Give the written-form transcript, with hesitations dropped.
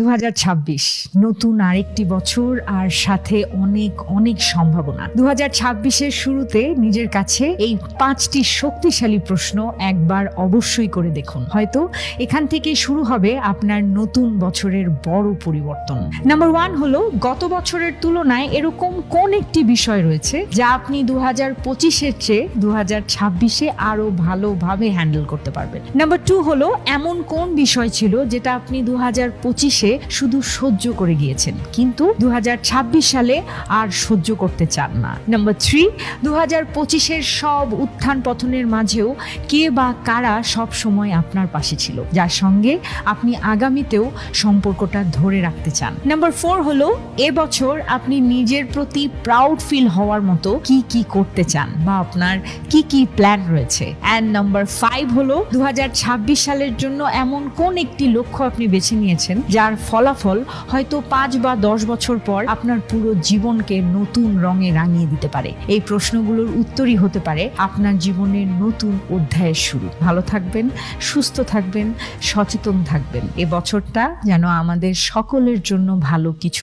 2026 নতুন আরেকটি বছর আর সাথে অনেক অনেক সম্ভাবনা। 2026-এর শুরুতে নিজের কাছে এই 5টি শক্তিশালী প্রশ্ন একবার অবশ্যই করে দেখুন। হয়তো এখান থেকে শুরু হবে আপনার নতুন বছরের বড় পরিবর্তন। নাম্বার 1 হলো, গত বছরের তুলনায় এরকম কোন একটি বিষয় রয়েছে যা আপনি 2025-এর চেয়ে 2026-এ আরো ভালোভাবে হ্যান্ডেল করতে পারবেন। নাম্বার 2 হলো, এমন কোন বিষয় ছিল যেটা আপনি 2025-এ শুধু সহ্য করে গিয়েছেন কিন্তু 2026 সালে আর সহ্য করতে চান না। নাম্বার 3, 2025-এর সব উত্থান পতনের মাঝেও কে বা কারা সব সময় আপনার পাশে ছিল, যার সঙ্গে আপনি আগামীতেও সম্পর্কটা ধরে রাখতে চান। নাম্বার 4 হলো, এবছর আপনি নিজের প্রতি প্রাউড ফিল হওয়ার মতো কি কি করতে চান বা আপনার কি কি প্ল্যান রয়েছে। অ্যান্ড নাম্বার 5 হলো, 2026 সালের জন্য এমন কোন একটি লক্ষ্য আপনি বেছে নিয়েছেন যার ফলাফল হয়তো 5 বা 10 বছর পর আপনার পুরো জীবনকে নতুন রঙে রাঙিয়ে দিতে পারে। এই প্রশ্নগুলোর উত্তরই হতে পারে আপনার জীবনের নতুন অধ্যায়ের শুরু। ভালো থাকবেন, সুস্থ থাকবেন, সচেতন থাকবেন। এ বছরটা যেন আমাদের সকলের জন্য ভালো কিছু